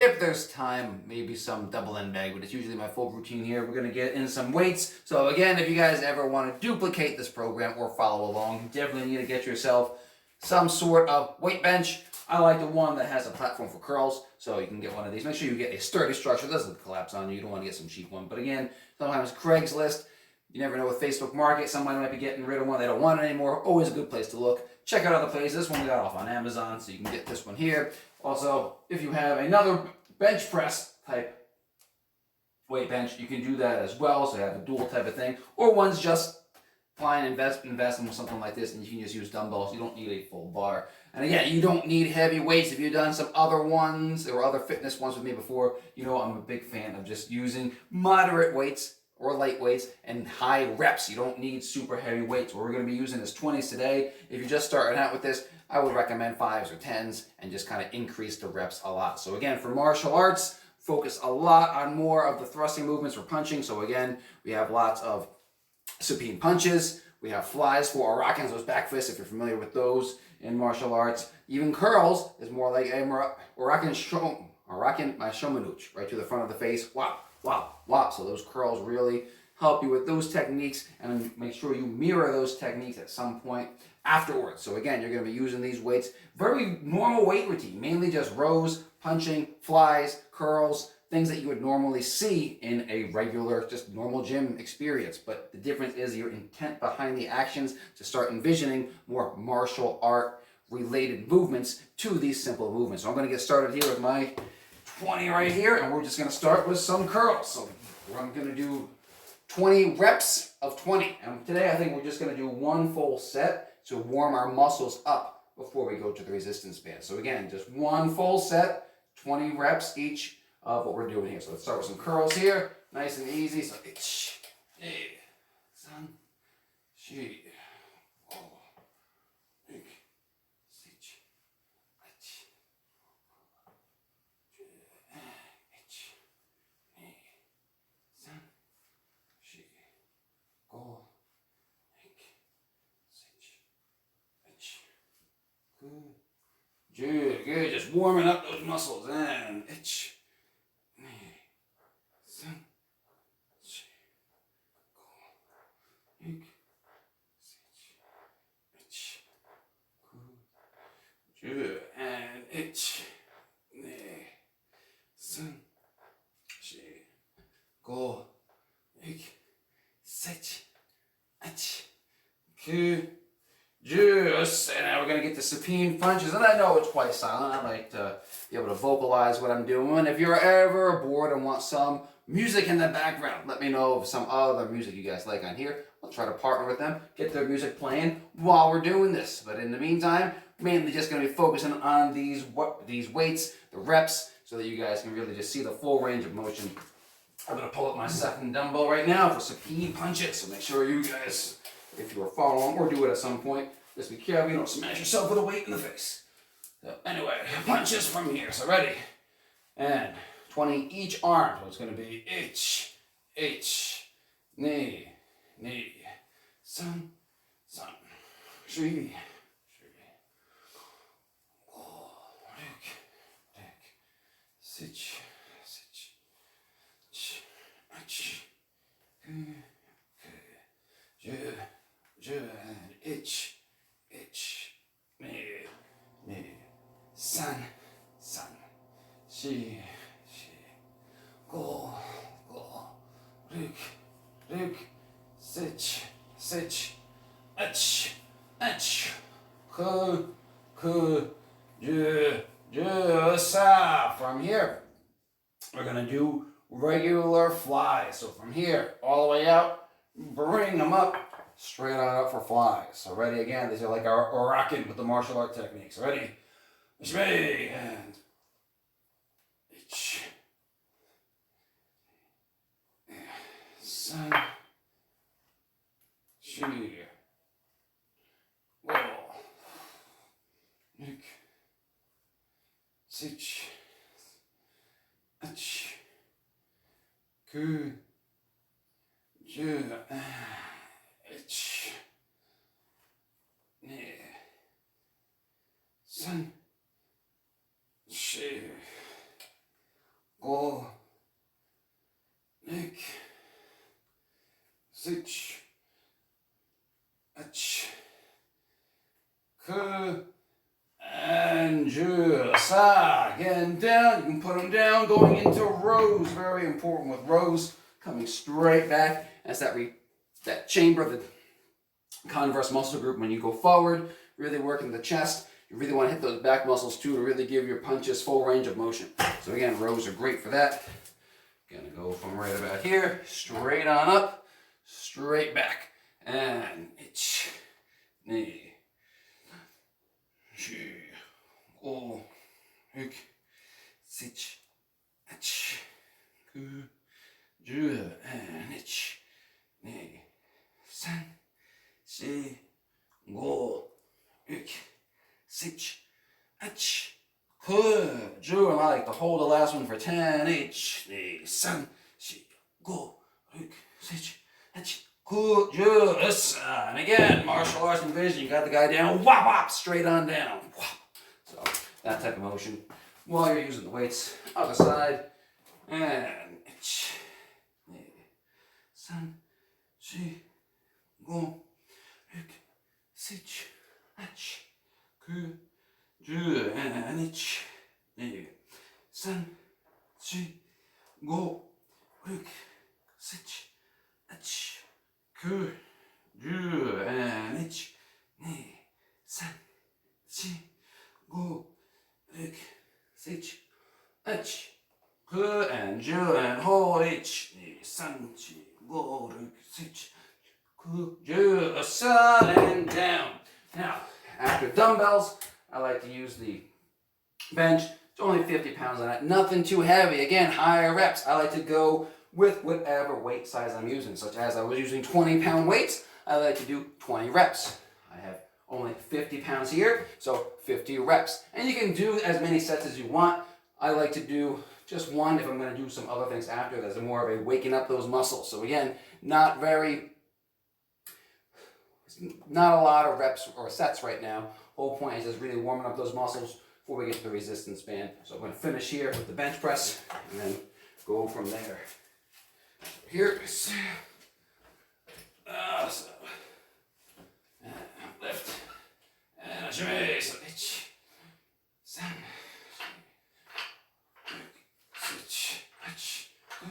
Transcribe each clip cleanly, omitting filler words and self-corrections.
If there's time, maybe some double end bag, but it's usually my full routine here. We're gonna get in some weights. So again, if you guys ever want to duplicate this program or follow along, you definitely need to get yourself some sort of weight bench. I like the one that has a platform for curls, so you can get one of these. Make sure you get a sturdy structure. It doesn't collapse on you. You don't want to get some cheap one. But again, sometimes Craigslist, you never know with Facebook Market, someone might be getting rid of one. They don't want it anymore. Always a good place to look. Check out other places. This one we got off on Amazon, so you can get this one here. Also, if you have another bench press type weight bench, you can do that as well. So you have a dual type of thing. Or one's just fine, invest in something like this, and you can just use dumbbells. You don't need a full bar. And again, you don't need heavy weights. If you've done some other ones or other fitness ones with me before, you know I'm a big fan of just using moderate weights or light weights and high reps. You don't need super heavy weights. What we're going to be using is 20s today. If you're just starting out with this, I would recommend 5s or 10s and just kind of increase the reps a lot. So again, for martial arts, focus a lot on more of the thrusting movements for punching. So again, we have lots of supine punches. We have flies for Orakens, those back fists, if you're familiar with those in martial arts. Even curls is more like a Oraken Shomanuch, right to the front of the face. Wop, wop, wop. So those curls really help you with those techniques, and make sure you mirror those techniques at some point afterwards. So again, you're going to be using these weights. Very normal weight routine, mainly just rows, punching, flies, curls, things that you would normally see in a regular, just normal gym experience. But the difference is your intent behind the actions to start envisioning more martial art related movements to these simple movements. So I'm going to get started here with my 20 right here, and we're just going to start with some curls. So I'm going to do 20 reps of 20. And today I think we're just going to do one full set to warm our muscles up before we go to the resistance band. So again, just one full set, 20 reps each of what we're doing here. So let's start with some curls here, nice and easy. So good, good. Just warming up those muscles. And good. And go. Good. Juice, and now we're going to get the supine punches, and I know it's quite silent. I like to be able to vocalize what I'm doing. If you're ever bored and want some music in the background, let me know of some other music you guys like on here. I'll try to partner with them, get their music playing while we're doing this. But in the meantime, mainly just going to be focusing on these weights, the reps, so that you guys can really just see the full range of motion. I'm going to pull up my second dumbbell right now for supine punches, so make sure you guys, if you are following or do it at some point, just be careful you don't smash yourself with a weight in the face. So anyway, punches from here. So ready. And 20 each arm. So it's going to be knee, knee, sun, tree, knee, sun, she, go, look, sit, from here, we're going to do regular flies. So from here all the way out, bring them up, straight on up for flies. So ready again. These are like our Oraken with the martial art techniques. Ready? And sun, she, whoa, look, sit, good, sun, she, You can put them down, going into rows. Very important with rows. Coming straight back. That's that chamber, the converse muscle group. When you go forward, really working the chest. You really want to hit those back muscles too to really give your punches full range of motion. So again, rows are great for that. Gonna go from right about here, straight on up, straight back. And ich, knee, shi, go, huk, sich, ach, ku, ju, and ich, knee, san, shi, go, huk, sich, ach, ku, ju. And I like to hold the last one for 10, ich, knee, san, shi, go, huk, sich, ach, and again, martial arts and vision, you got the guy down, whop, whop, straight on down. Whop. So that type of motion while you're using the weights. Other side, and san, shi, go, huk, sich, ach, ku, ju, and ich, san, shi, go, huk, sich, ach, ku, ju, and ich, ni, san, shi, go, huk, sich, ach, ku, and ju, and hold ich, ni, san, shi, go, huk, sich, ku, ju, aside and down. Now, after dumbbells, I like to use the bench. It's only 50 pounds on it, nothing too heavy. Again, higher reps. I like to go with whatever weight size I'm using, such as I was using 20-pound weights, I like to do 20 reps. I have only 50 pounds here, so 50 reps. And you can do as many sets as you want. I like to do just one if I'm going to do some other things after. That's more of a waking up those muscles. So again, not a lot of reps or sets right now. Whole point is just really warming up those muscles before we get to the resistance band. So I'm going to finish here with the bench press and then go from there. Here, so, and lift, and a shimmy, so ich, san, sich, ach, ku,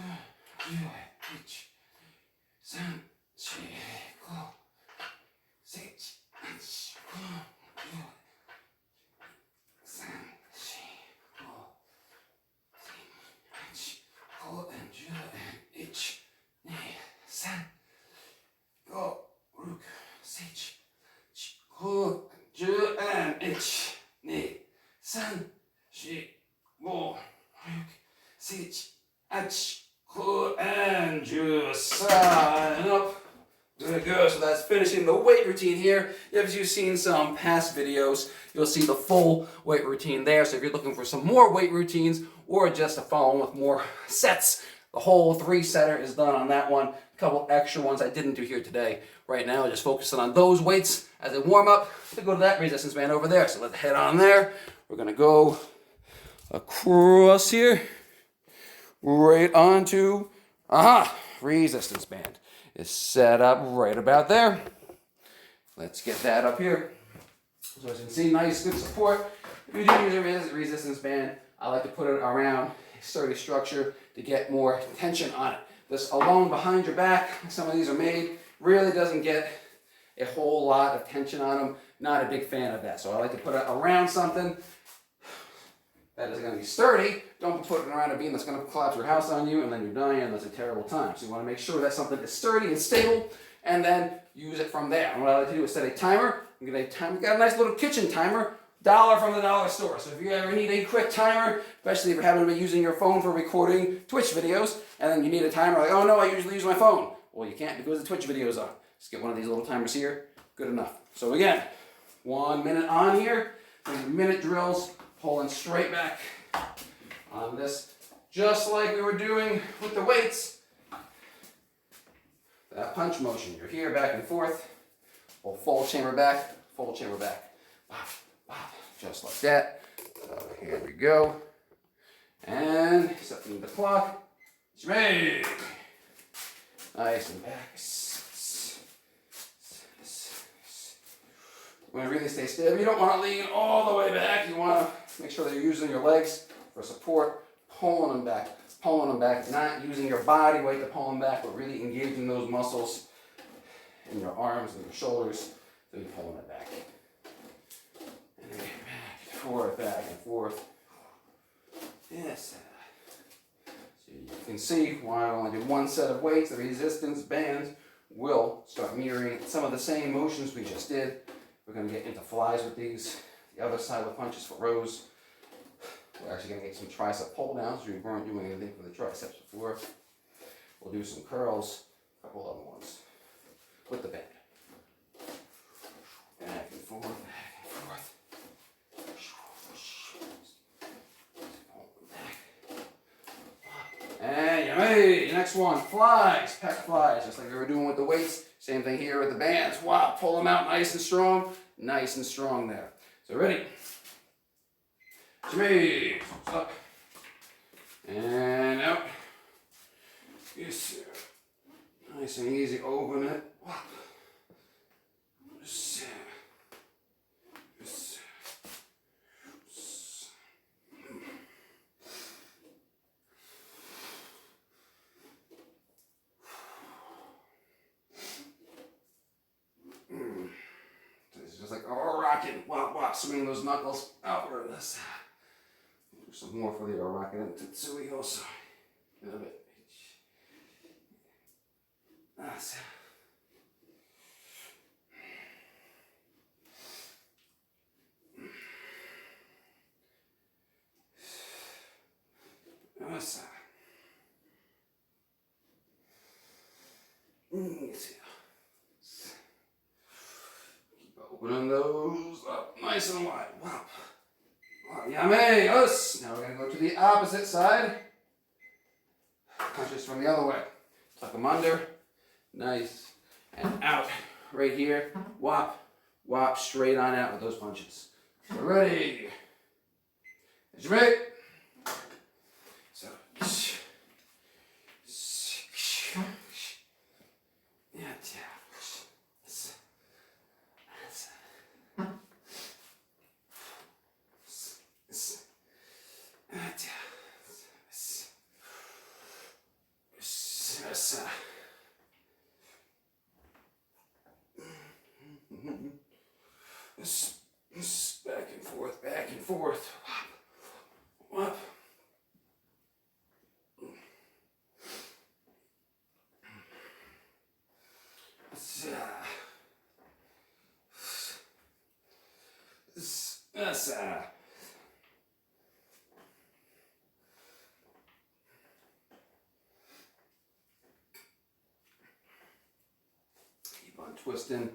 ju, ich, san, shi, go, sich, ach, ku, ju, san, shi, go, sich, ach, ku, and ju, and ich. San, go, ruk, sich, ku, ju, and ich, ni, san, shi, go, ruk, sich, ach, ku, and ju, side, and up. Good, good. So that's finishing the weight routine here. If you've seen some past videos, you'll see the full weight routine there. So if you're looking for some more weight routines or just to follow on with more sets, the whole 3-setter is done on that one. A couple extra ones I didn't do here today. Right now, just focusing on those weights as a warm-up to go to that resistance band over there. So let's head on there. We're going to go across here, right onto, resistance band. Is set up right about there. Let's get that up here. So as you can see, nice, good support. If you do use a resistance band, I like to put it around a sturdy structure to get more tension on it. This alone behind your back, some of these are made, really doesn't get a whole lot of tension on them. Not a big fan of that. So I like to put it around something that is going to be sturdy. Don't put it around a beam that's going to collapse your house on you and then you're dying and that's a terrible time. So you want to make sure that something is sturdy and stable and then use it from there. And what I like to do is set a timer. I'm going to timer. Got a nice little kitchen timer. $1 from the dollar store. So if you ever need a quick timer, especially if you're having to be using your phone for recording Twitch videos, and then you need a timer, like, oh no, I usually use my phone. Well, you can't because the Twitch video's on. Just get one of these little timers here. Good enough. So again, 1 minute on here, and minute drills, pulling straight back on this, just like we were doing with the weights. That punch motion. You're here, back and forth. We'll fold chamber back, fold chamber back. Just like that. So here we go. And setting the clock. Swing. Nice and back. You want to really stay still. You don't want to lean all the way back. You want to make sure that you're using your legs for support, pulling them back, not using your body weight to pull them back, but really engaging those muscles in your arms and your shoulders, so you're pulling it back. And then back and forth. Yes. So you can see why I only do one set of weights. The resistance bands will start mirroring some of the same motions we just did. We're going to get into flies with these. The other side with punches for rows. We're actually going to get some tricep pull downs. We weren't doing anything for the triceps before. We'll do some curls, a couple other ones with the band. Back and forth, back and forth. And you made next one, flies, pec flies, just like we were doing with the weights. Same thing here with the bands. Wow, pull them out nice and strong there. So ready? Three, up, and out. Yes, nice and easy, open it. Wow. Yes. Yes. It's just like rocking, wop wop, swing those knuckles outward. Let's do some more for the rocking and Tetsui also. A little bit. That's keep opening those up nice and wide. Wow. Yummy. Us. Now we're going to go to the opposite side. Punches from the other way. Tuck them under. Nice. And out. Right here. Whop. Whop. Straight on out with those punches. So ready. Is you ready? So. Back and forth. Whop. Keep on twisting.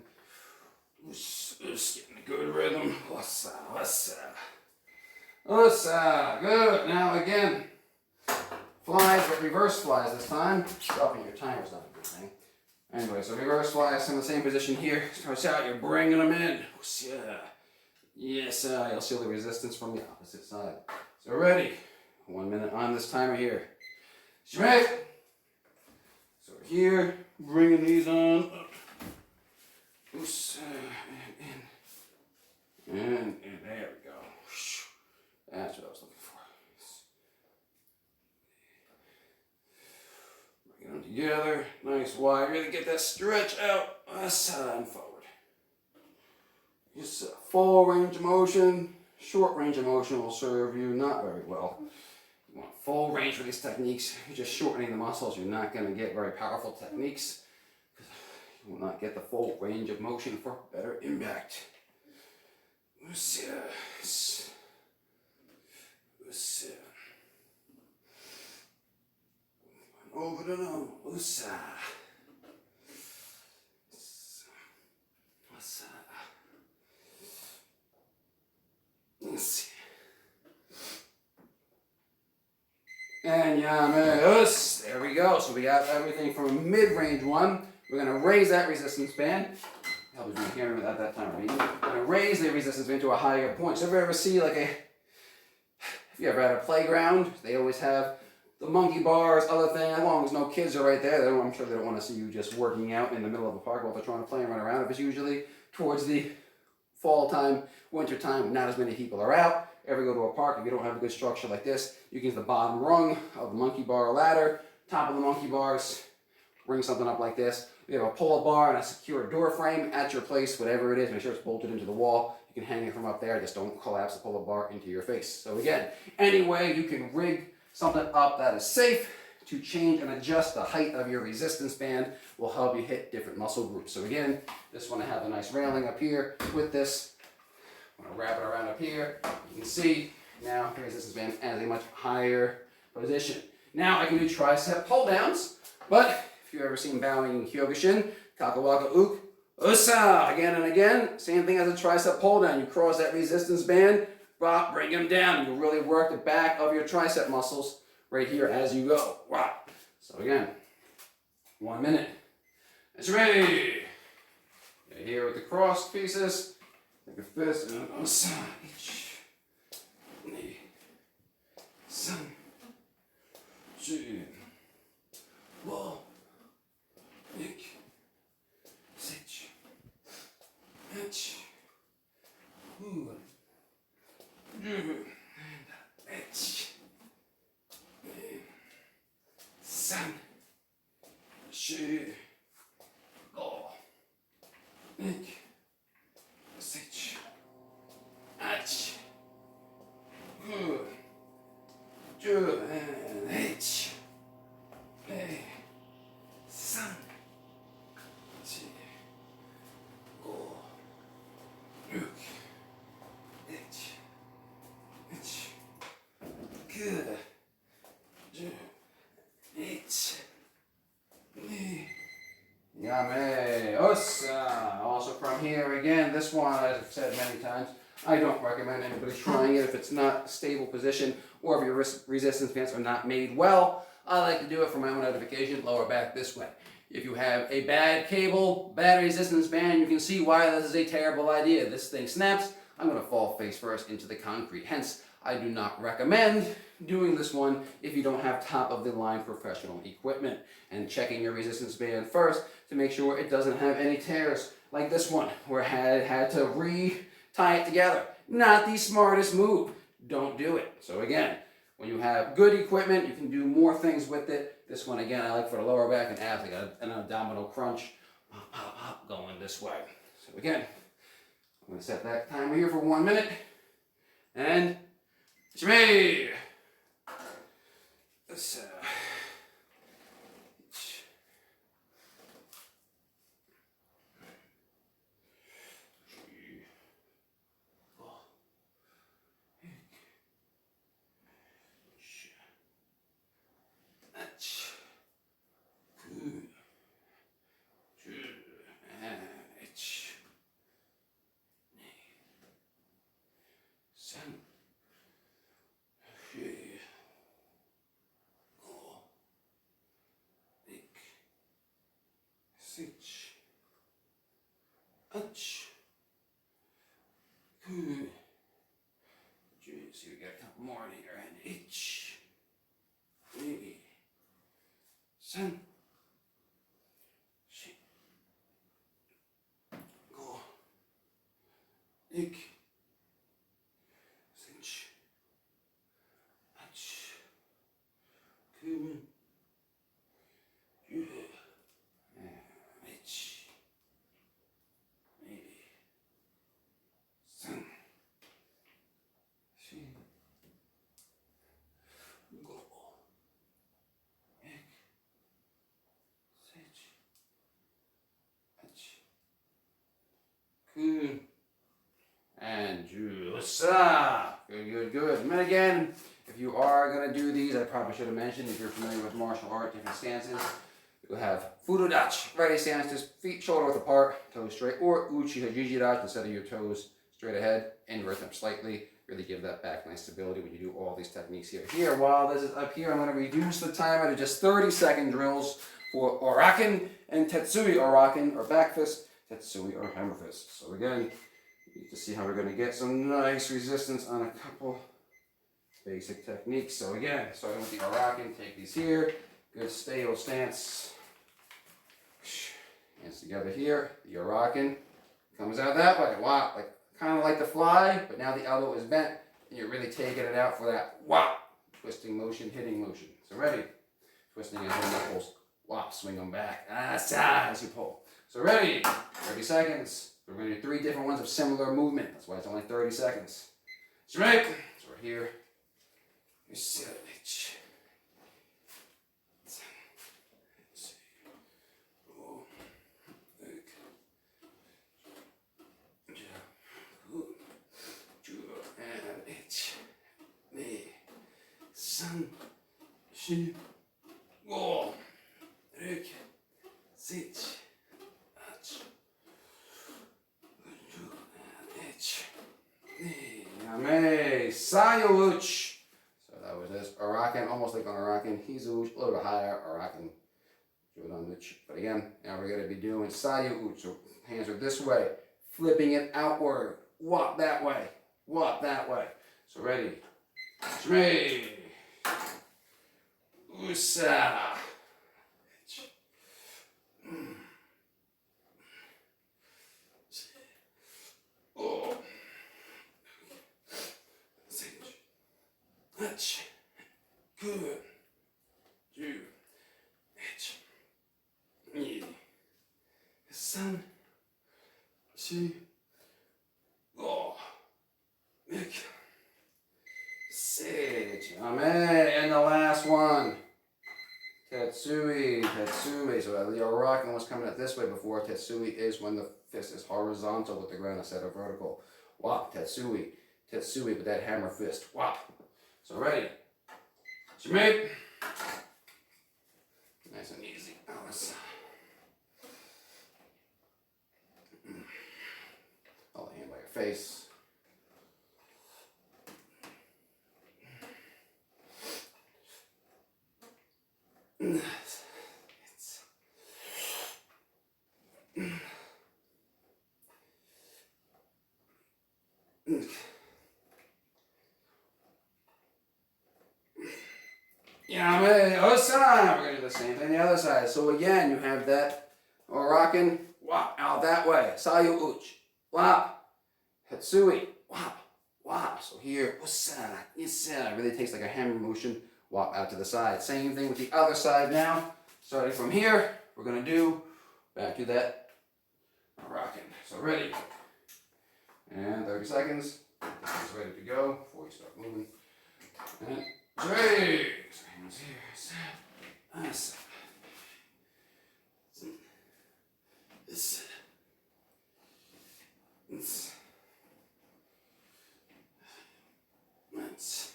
Just getting a good rhythm. Good. Now again, flies, but reverse flies this time. Stopping your timer's not a good thing. Anyway, so reverse flies in the same position here. Starts out, you're bringing them in. Yes, you'll feel the resistance from the opposite side. So ready. 1 minute on this timer here. Straight. So here, bringing these on. And there we go. That's what I was looking for. Bring them together, nice wide. Really get that stretch out, and forward. Just a full range of motion. Short range of motion will serve you not very well. You want full range for these techniques. You're just shortening the muscles. You're not going to get very powerful techniques. You will not get the full range of motion for better impact. Over and over. And yamas. There we go. So we got everything from a mid-range one. We're going to raise that resistance band. I was hearing at that time. We're going to raise the resistance band to a higher point. So if you ever see if you ever at a playground, they always have the monkey bars, other thing. As long as no kids are right there, I'm sure they don't want to see you just working out in the middle of a park while they're trying to play and run around. If it's usually towards the fall time, winter time, not as many people are out. ever go to a park, if you don't have a good structure like this, you can use the bottom rung of the monkey bar ladder, top of the monkey bars, bring something up like this. You have a pull-up bar and a secure door frame at your place, whatever it is, make sure it's bolted into the wall. You can hang it from up there, just don't collapse the pull-up bar into your face. So again, any way you can rig something up that is safe to change and adjust the height of your resistance band will help you hit different muscle groups. So again, this one I have a nice railing up here with this. I'm gonna wrap it around up here. You can see now the resistance band has a much higher position. Now I can do tricep pull downs, but if you've ever seen bowing in Kyokushin, Kakawaka Uk, Usa, again and again, same thing as a tricep pull down. You cross that resistance band, bring them down. You really work the back of your tricep muscles right here as you go. Wow. So again, 1 minute. It's ready. Here with the cross pieces, like a fist, and Usa, each, knee, sun, June, wall, nick, sitch, etch, and etch, sun, shoe, wall, nick, sitch, etch, good, June, and etch. Hey, sun, go, look, itch, good, itch, yame, ossa. Also from here again, this one, as I've said many times, I don't recommend anybody trying it if it's not a stable position or if your resistance bands are not made well. I like to do it for my own edification, lower back this way. If you have a bad cable, bad resistance band, you can see why this is a terrible idea. This thing snaps, I'm going to fall face first into the concrete. Hence, I do not recommend doing this one if you don't have top of the line professional equipment. And checking your resistance band first to make sure it doesn't have any tears like this one where I had to re-tie it together. Not the smartest move. Don't do it. So again, when you have good equipment, you can do more things with it. This one, again, I like for the lower back and abs, like an abdominal crunch. Pop, pop, pop, going this way. So again, I'm going to set that timer here for 1 minute. And it's me. This, Sitch, Utch, good. See, we got a couple more in here, and itch, maybe, sun, shit, go, ick, cinch, Utch, good. Good. And juice. Good, good, good. And again, if you are going to do these, I probably should have mentioned, if you're familiar with martial art, different stances, you'll have furudachi, ready stances, feet shoulder width apart, toes straight, or uchi hajiji dachi, instead of your toes straight ahead, invert them slightly, really give that back nice stability when you do all these techniques here. Here, while this is up here, I'm going to reduce the timer to just 30-second drills for oraken and tetsui oraken, or back fist, tetsui, or hammer fist. So again, you need to see how we're going to get some nice resistance on a couple basic techniques. So again, starting with the oraken, take these here, good stable stance. Hands together here, the oraken comes out that way. Wow, like kind of like the fly, but now the elbow is bent And you're really taking it out for that whop. Twisting motion, hitting motion. So ready. Twisting into the knuckles. Whop, swing them back. As you pull. So ready. 30 seconds. We're going to do 3 different ones of similar movement. That's why it's only 30 seconds. Strike. So we're here. You sit. San, sju, gå, ryck, sit, Yame, Sayouch. So that was this Arakan, almost like on Arakan. Hizuch, a little bit higher, Arakan. But again, now we're going to be doing Sayouch. So hands are this way, flipping it outward. Walk that way, walk that way. So ready. Shmei. Usa. Oh. Good. You. San. She. Oh. Sage. Amen. And the last one. Tetsui. Tetsui. So the Arakan was coming at this way before. Tetsui is when the fist is horizontal with the ground instead of vertical. Wop. Tetsui. Tetsui with that hammer fist. Wop. So ready. Shimei. Nice and easy. Hold the hand by your face. Yame Osan. We're going to do the same thing the other side. So again, you have that Arakan, wop, out that way. Sayu Uch, wop, Hetsui, wop, wop. So here, Osan, Isan. Really takes like a hammer motion, wop out to the side. Same thing with the other side now. Starting from here, we're going to do back to that Arakan. So ready. And 30 seconds. This is ready to go before we start moving. And three. Hands here. This. This. That's.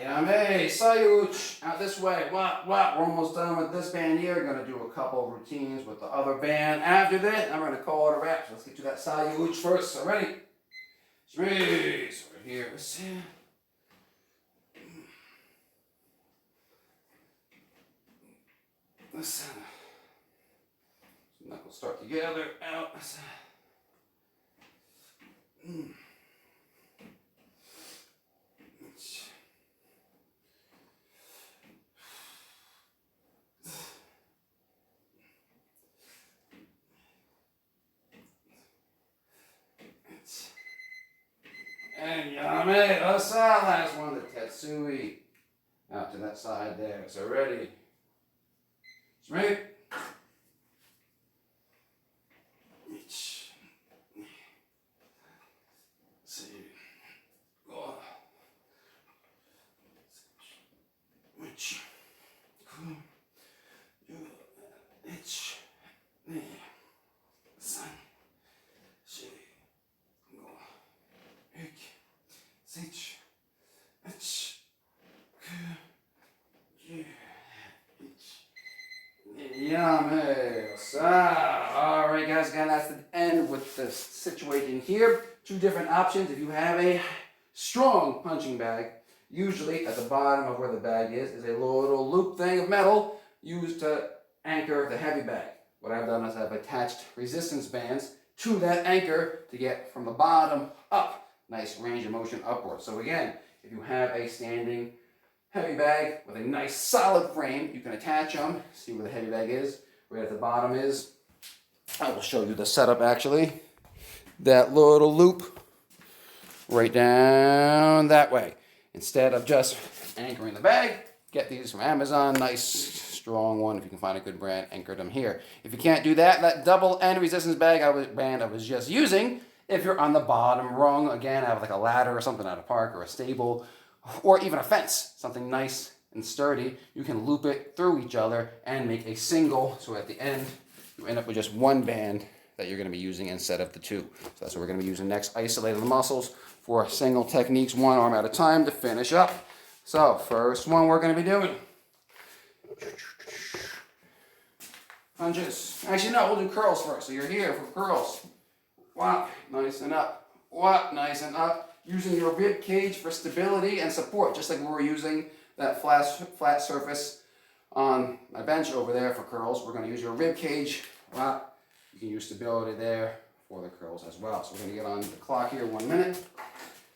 Yame, Sayuch, out this way, wop, wop. We're almost done with this band here. We're going to do a couple of routines with the other band after that. I'm going to call it a wrap. So let's get to that Sayuch first. So ready? Shmee. So we're here. Listen. So knuckles start together, out. And Yame, Osa, last one, the Tetsui. Out to that side there. So ready. Straight. See. Go. Which. Cool. You. Itch. There. Sun. She. Go. Ik. Sich. Itch. Yummy. Alright guys, again that's the end with the situation here. 2 different options. If you have a strong punching bag, usually at the bottom of where the bag is a little loop thing of metal used to anchor the heavy bag. What I've done is I've attached resistance bands to that anchor to get from the bottom up nice range of motion upwards. So again, if you have a standing heavy bag with a nice solid frame, you can attach them. See where the heavy bag is, right at the bottom is. I will show you the setup actually. That little loop right down that way. Instead of just anchoring the bag, get these from Amazon. Nice strong one, if you can find a good brand, anchor them here. If you can't do that, that double end resistance bag brand I was just using, if you're on the bottom rung, again, have like a ladder or something at a park or a stable, or even a fence, something nice and sturdy, you can loop it through each other and make a single, so at the end, you end up with just one band that you're going to be using instead of the two. So that's what we're going to be using next, isolating the muscles for single techniques, one arm at a time to finish up. So first one we're going to be doing. Punches. Actually, no, we'll do curls first. So you're here for curls. Whop, nice and up. Whop, nice and up. Using your rib cage for stability and support, just like we were using that flat surface on my bench over there for curls. We're going to use your rib cage. Whop. You can use stability there for the curls as well. So we're going to get on the clock here, 1 minute.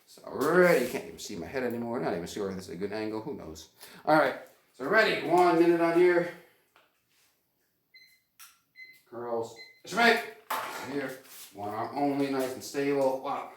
So ready. You can't even see my head anymore. Not even sure if this is a good angle. Who knows? All right. So ready. 1 minute on here. Curls. Straight. Here. One arm only, nice and stable. Whop.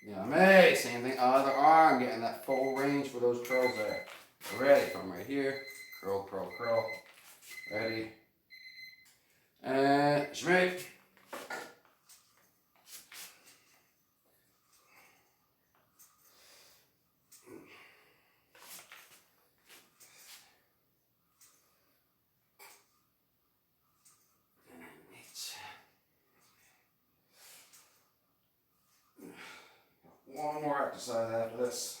Yeah, me. Same thing, other arm, getting that full range for those curls there. Ready, from right here. Curl, curl, curl. Ready. And straight. One more exercise after this.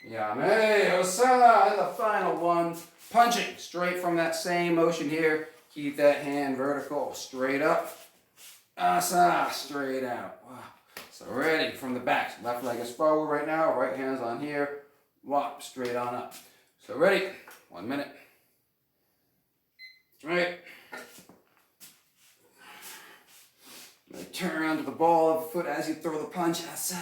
Yame Osana, and the final one, punching straight from that same motion here. Keep that hand vertical, straight up. Asa, straight out. Wow. So ready from the back. Left leg is forward right now, right hand's on here. Whop, straight on up. So ready, 1 minute. Straight. Turn around to the ball of the foot as you throw the punch. Asa.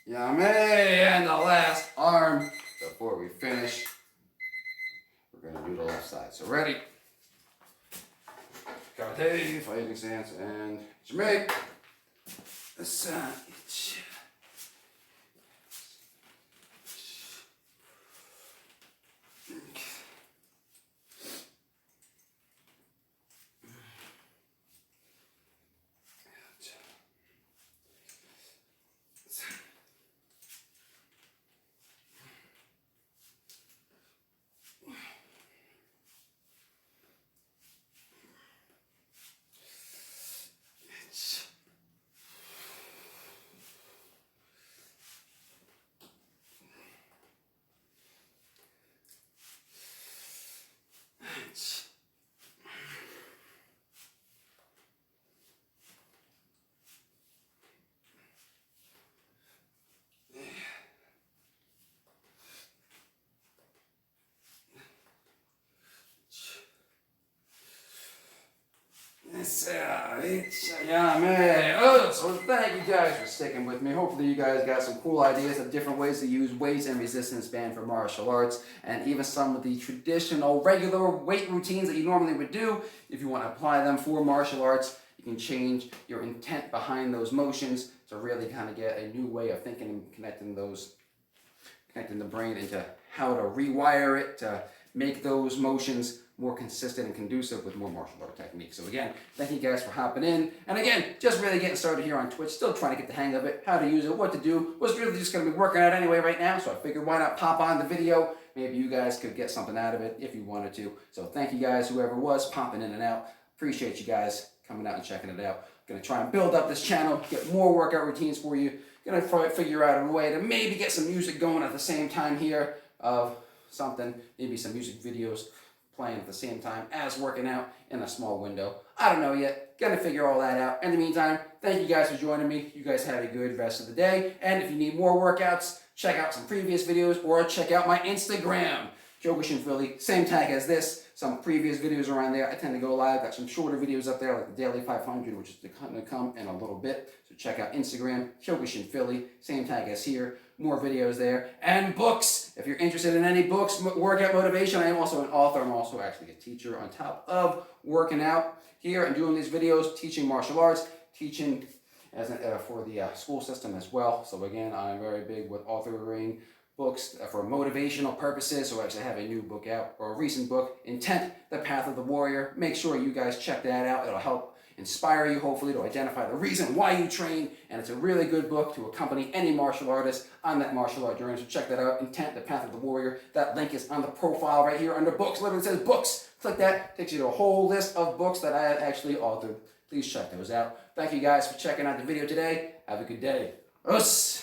Yummy! And the last arm before we finish. side. So ready? Karate, fighting stance, and Jamaic. This side. Yeah, man. Oh, so thank you guys for sticking with me. Hopefully you guys got some cool ideas of different ways to use weights and resistance band for martial arts, and even some of the traditional regular weight routines that you normally would do. If you want to apply them for martial arts, you can change your intent behind those motions to really kind of get a new way of thinking and connecting the brain into how to rewire it to make those motions more consistent and conducive with more martial art techniques. So again, thank you guys for hopping in. And again, just really getting started here on Twitch, still trying to get the hang of it, how to use it, what to do. Was really just going to be working out anyway right now, so I figured why not pop on the video. Maybe you guys could get something out of it if you wanted to. So thank you guys, whoever was popping in and out. Appreciate you guys coming out and checking it out. Going to try and build up this channel, get more workout routines for you. Going to figure out a way to maybe get some music going at the same time here of something, maybe some music videos playing at the same time as working out in a small window. I don't know yet. Gonna figure all that out. In the meantime, thank you guys for joining me. You guys have a good rest of the day. And if you need more workouts, check out some previous videos or check out my Instagram, Kyokushin Philly. Same tag as this. Some previous videos around there. I tend to go live. Got some shorter videos up there, like the Daily 500, which is going to come in a little bit. So check out Instagram, Kyokushin Philly. Same tag as here. More videos there. And books. If you're interested in any books, workout motivation, I am also an author. I'm also actually a teacher on top of working out here and doing these videos, teaching martial arts, teaching as for the school system as well. So again, I'm very big with authoring books for motivational purposes. So I actually have a new book out, or a recent book, Intent, The Path of the Warrior. Make sure you guys check that out. It'll help inspire you, hopefully, to identify the reason why you train. And it's a really good book to accompany any martial artist on that martial art journey. So check that out, Intent, The Path of the Warrior. That link is on the profile right here under books. Literally says books. Click that. Takes you to a whole list of books that I have actually authored. Please check those out. Thank you guys for checking out the video today. Have a good day. Us.